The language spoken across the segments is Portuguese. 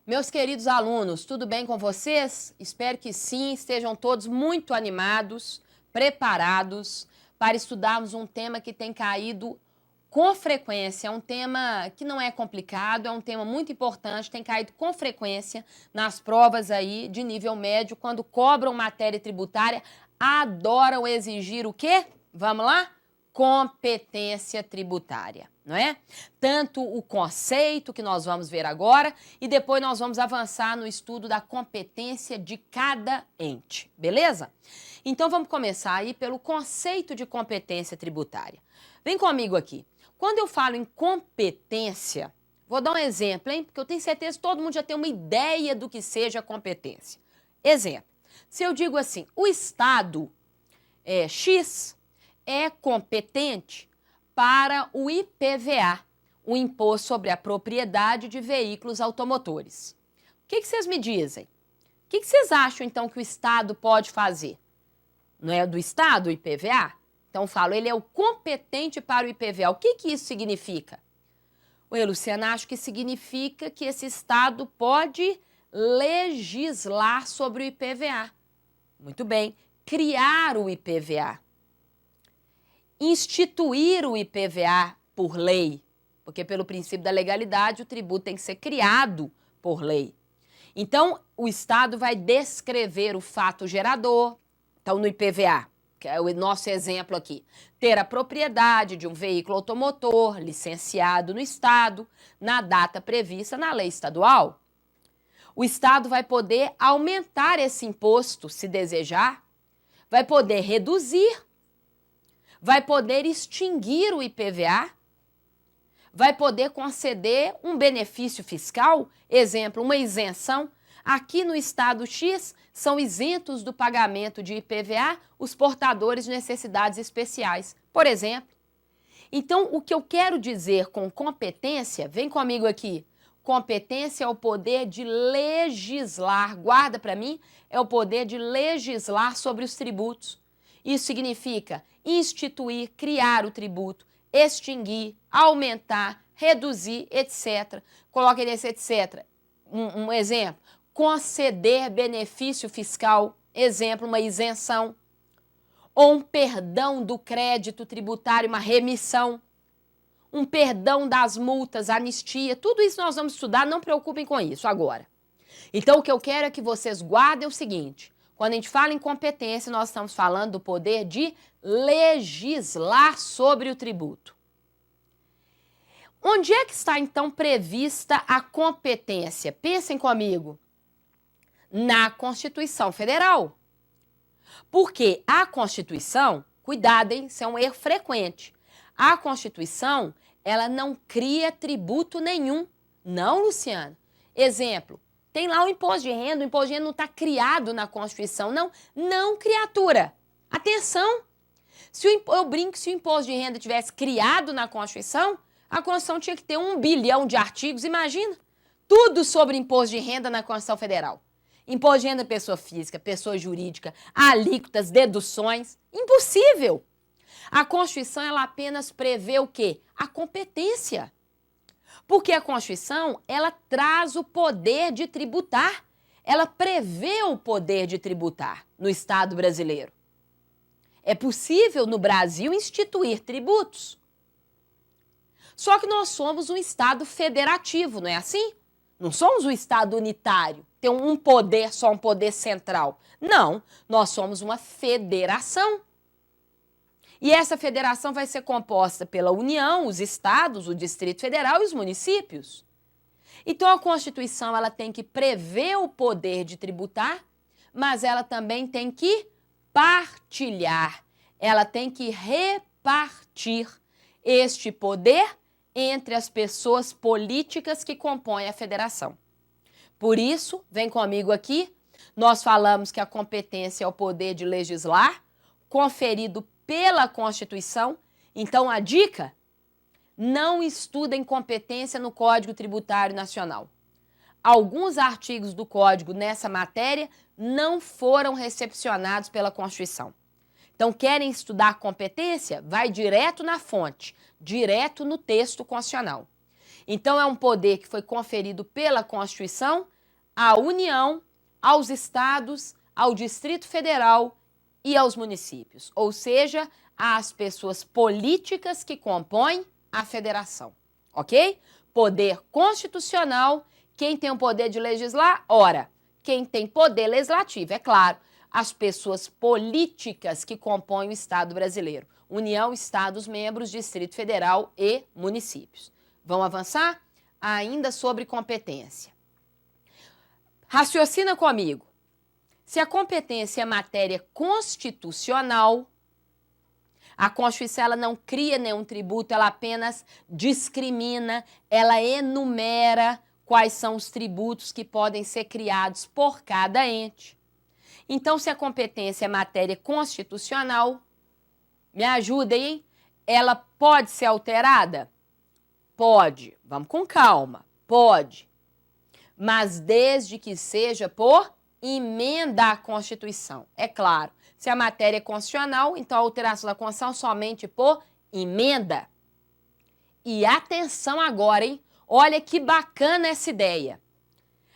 Meus queridos alunos, tudo bem com vocês? Espero que sim, estejam todos muito animados, preparados para estudarmos um tema que tem caído com frequência. É um tema que não é complicado, é um tema muito importante, tem caído com frequência nas provas aí de nível médio, quando cobram matéria tributária, adoram exigir o quê? Vamos lá? Competência tributária, não é? Tanto o conceito que nós vamos ver agora e depois nós vamos avançar no estudo da competência de cada ente, beleza? Então vamos começar aí pelo conceito de competência tributária. Vem comigo aqui. Quando eu falo em competência, vou dar um exemplo, hein? Porque eu tenho certeza que todo mundo já tem uma ideia do que seja competência. Exemplo, se eu digo assim, o Estado X é competente para o IPVA, o Imposto sobre a Propriedade de Veículos Automotores. O que vocês me dizem? O que vocês acham, então, que o Estado pode fazer? Não é do Estado o IPVA? Então, eu falo, ele é o competente para o IPVA. O que isso significa? Oi, Luciana, acho que significa que esse Estado pode legislar sobre o IPVA. Muito bem. Criar o IPVA. Instituir o IPVA por lei, porque pelo princípio da legalidade o tributo tem que ser criado por lei. Então, o Estado vai descrever o fato gerador, então no IPVA, que é o nosso exemplo aqui, ter a propriedade de um veículo automotor licenciado no Estado, na data prevista na lei estadual. O Estado vai poder aumentar esse imposto, se desejar, vai poder reduzir, vai poder extinguir o IPVA, vai poder conceder um benefício fiscal, exemplo, uma isenção. Aqui no Estado X, são isentos do pagamento de IPVA os portadores de necessidades especiais, por exemplo. Então, o que eu quero dizer com competência, vem comigo aqui, competência é o poder de legislar, guarda para mim, é o poder de legislar sobre os tributos. Isso significa instituir, criar o tributo, extinguir, aumentar, reduzir, etc. Coloque nesse etc. Um exemplo, conceder benefício fiscal, exemplo, uma isenção, ou um perdão do crédito tributário, uma remissão, um perdão das multas, anistia, tudo isso nós vamos estudar, não preocupem com isso agora. Então, o que eu quero é que vocês guardem o seguinte, quando a gente fala em competência, nós estamos falando do poder de legislar sobre o tributo. Onde é que está, então, prevista a competência? Pensem comigo. Na Constituição Federal. Porque a Constituição, cuidado, hein, isso é um erro frequente. A Constituição, ela não cria tributo nenhum. Não, Luciana. Exemplo. Tem lá o imposto de renda não está criado na Constituição, não. Não, criatura. Atenção! Eu brinco que se o imposto de renda tivesse criado na Constituição, a Constituição tinha que ter 1 bilhão de artigos, imagina. Tudo sobre imposto de renda na Constituição Federal. Imposto de renda pessoa física, pessoa jurídica, alíquotas, deduções. Impossível! A Constituição, ela apenas prevê o quê? A competência. Porque a Constituição, ela traz o poder de tributar. Ela prevê o poder de tributar no Estado brasileiro. É possível no Brasil instituir tributos. Só que nós somos um Estado federativo, não é assim? Não somos um Estado unitário, tem um poder, só um poder central. Não, nós somos uma federação. E essa federação vai ser composta pela União, os estados, o Distrito Federal e os municípios. Então a Constituição ela tem que prever o poder de tributar, mas ela também tem que partilhar, ela tem que repartir este poder entre as pessoas políticas que compõem a federação. Por isso, vem comigo aqui, nós falamos que a competência é o poder de legislar, conferido pela Constituição. Então, a dica, não estudem competência no Código Tributário Nacional. Alguns artigos do Código nessa matéria não foram recepcionados pela Constituição. Então, querem estudar competência? Vai direto na fonte, direto no texto constitucional. Então, é um poder que foi conferido pela Constituição, à União, aos estados, ao Distrito Federal e aos municípios, ou seja, às pessoas políticas que compõem a federação, ok? Poder constitucional, quem tem o poder de legislar? Ora, quem tem poder legislativo, é claro, as pessoas políticas que compõem o Estado brasileiro, União, Estados, membros, Distrito Federal e municípios. Vamos avançar? Ainda sobre competência. Raciocina comigo. Se a competência é matéria constitucional, a Constituição ela não cria nenhum tributo, ela apenas discrimina, ela enumera quais são os tributos que podem ser criados por cada ente. Então, se a competência é matéria constitucional, me ajudem, hein? Ela pode ser alterada? Pode. Vamos com calma. Pode. Mas desde que seja por emenda à Constituição. É claro, se a matéria é constitucional, então a alteração da Constituição somente por emenda. E atenção agora, hein? Olha que bacana essa ideia.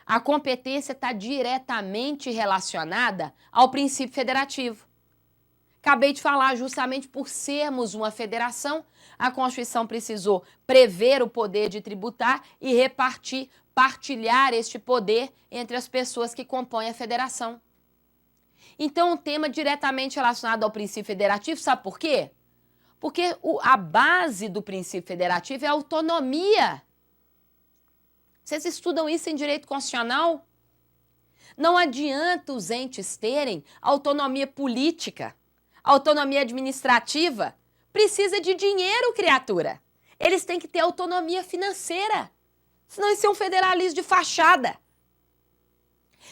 A competência está diretamente relacionada ao princípio federativo. Acabei de falar, justamente por sermos uma federação, a Constituição precisou prever o poder de tributar e partilhar este poder entre as pessoas que compõem a federação. Então, um tema diretamente relacionado ao princípio federativo, sabe por quê? Porque a base do princípio federativo é a autonomia. Vocês estudam isso em direito constitucional? Não adianta os entes terem autonomia política, autonomia administrativa. Precisa de dinheiro, criatura. Eles têm que ter autonomia financeira. Senão isso é um federalismo de fachada.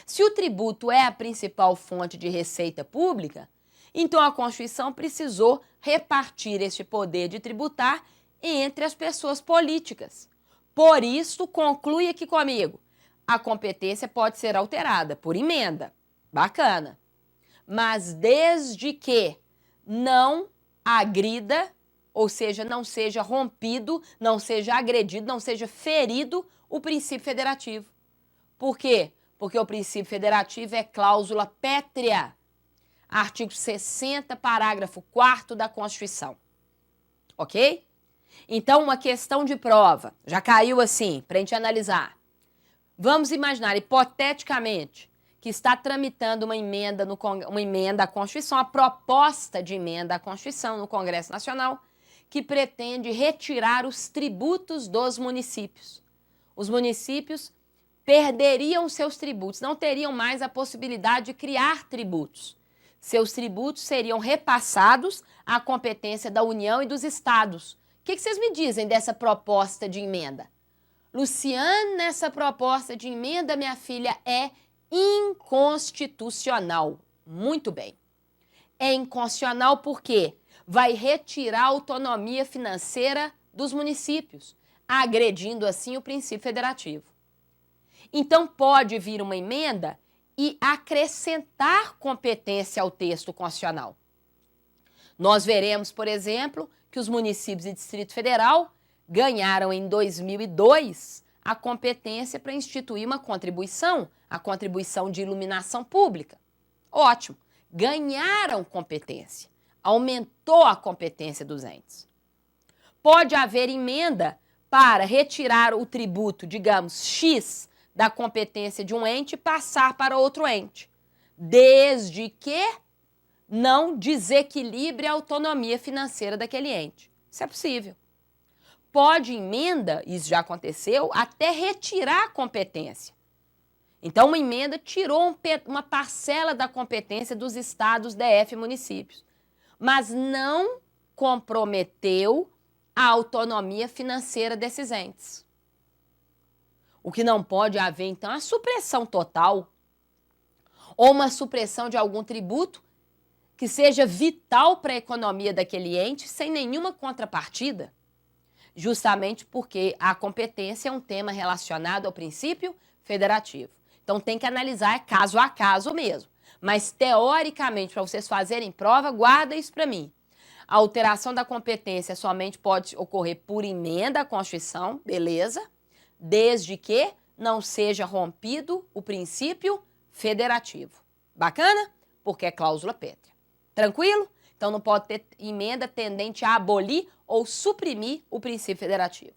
Se o tributo é a principal fonte de receita pública, então a Constituição precisou repartir este poder de tributar entre as pessoas políticas. Por isso, conclui aqui comigo, a competência pode ser alterada por emenda. Bacana. Mas desde que não agrida, ou seja, não seja rompido, não seja agredido, não seja ferido o princípio federativo. Por quê? Porque o princípio federativo é cláusula pétrea. Artigo 60, parágrafo 4º da Constituição. Ok? Então, uma questão de prova. Já caiu assim, para a gente analisar. Vamos imaginar, hipoteticamente, que está tramitando uma emenda à Constituição, a proposta de emenda à Constituição no Congresso Nacional, que pretende retirar os tributos dos municípios. Os municípios perderiam seus tributos, não teriam mais a possibilidade de criar tributos. Seus tributos seriam repassados à competência da União e dos estados. O que vocês me dizem dessa proposta de emenda? Luciana, essa proposta de emenda, minha filha, é inconstitucional. Muito bem. É inconstitucional porque vai retirar a autonomia financeira dos municípios, agredindo assim o princípio federativo. Então pode vir uma emenda e acrescentar competência ao texto constitucional. Nós veremos, por exemplo, que os municípios e Distrito Federal ganharam em 2002 a competência para instituir uma contribuição, a contribuição de iluminação pública. Ótimo, ganharam competência, aumentou a competência dos entes. Pode haver emenda para retirar o tributo, digamos, X, da competência de um ente e passar para outro ente, desde que não desequilibre a autonomia financeira daquele ente. Isso é possível. Pode emenda, isso já aconteceu, até retirar a competência. Então, uma emenda tirou uma parcela da competência dos estados, DF e municípios, mas não comprometeu a autonomia financeira desses entes. O que não pode haver, então, é a supressão total ou uma supressão de algum tributo que seja vital para a economia daquele ente sem nenhuma contrapartida, justamente porque a competência é um tema relacionado ao princípio federativo. Então tem que analisar caso a caso mesmo. Mas teoricamente, para vocês fazerem prova, guarda isso para mim. A alteração da competência somente pode ocorrer por emenda à Constituição, beleza? Desde que não seja rompido o princípio federativo. Bacana? Porque é cláusula pétrea. Tranquilo? Então não pode ter emenda tendente a abolir ou suprimir o princípio federativo.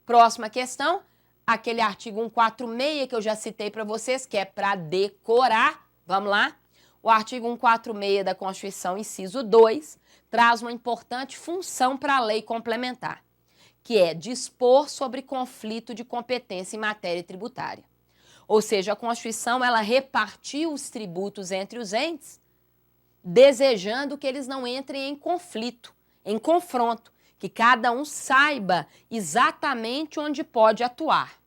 Próxima questão, aquele artigo 146 que eu já citei para vocês, que é para decorar. Vamos lá? O artigo 146 da Constituição, inciso 2, traz uma importante função para a lei complementar, que é dispor sobre conflito de competência em matéria tributária. Ou seja, a Constituição ela repartiu os tributos entre os entes, desejando que eles não entrem em conflito, em confronto, que cada um saiba exatamente onde pode atuar.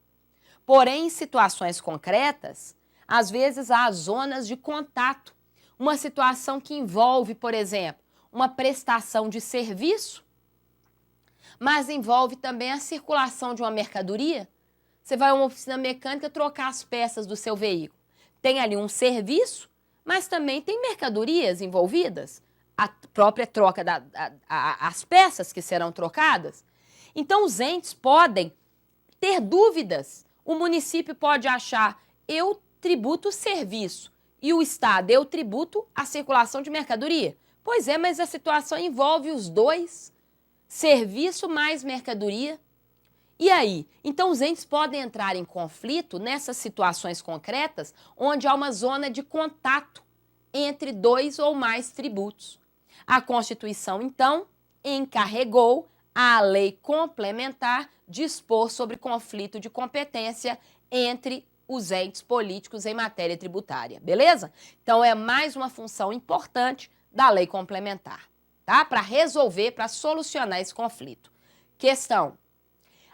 Porém, em situações concretas, às vezes há zonas de contato, uma situação que envolve, por exemplo, uma prestação de serviço, mas envolve também a circulação de uma mercadoria. Você vai a uma oficina mecânica trocar as peças do seu veículo. Tem ali um serviço, mas também tem mercadorias envolvidas, a própria troca as peças que serão trocadas. Então, os entes podem ter dúvidas. O município pode achar, eu tributo o serviço, e o Estado, eu tributo a circulação de mercadoria. Pois é, mas a situação envolve os dois, serviço mais mercadoria. E aí? Então, os entes podem entrar em conflito nessas situações concretas onde há uma zona de contato entre dois ou mais tributos. A Constituição, então, encarregou a lei complementar dispor sobre conflito de competência entre os entes políticos em matéria tributária, beleza? Então, é mais uma função importante da lei complementar, tá? Para resolver, para solucionar esse conflito. Questão: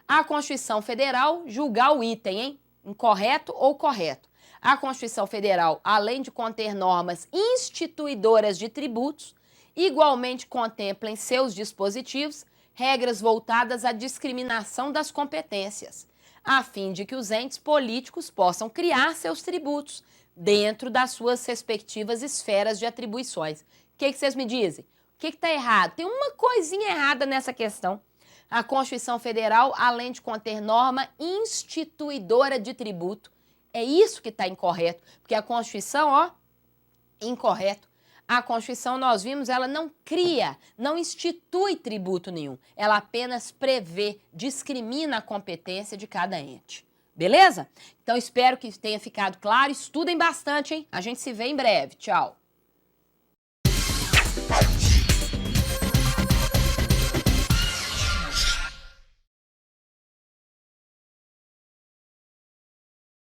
a Constituição Federal julgar o item, hein? Incorreto ou correto? A Constituição Federal, além de conter normas instituidoras de tributos, igualmente contempla em seus dispositivos regras voltadas à discriminação das competências, a fim de que os entes políticos possam criar seus tributos dentro das suas respectivas esferas de atribuições. O que vocês me dizem? O que está errado? Tem uma coisinha errada nessa questão. A Constituição Federal, além de conter norma instituidora de tributo, é isso que está incorreto, porque a Constituição, ó, incorreto. A Constituição, nós vimos, ela não cria, não institui tributo nenhum. Ela apenas prevê, discrimina a competência de cada ente. Beleza? Então, espero que tenha ficado claro. Estudem bastante, hein? A gente se vê em breve. Tchau.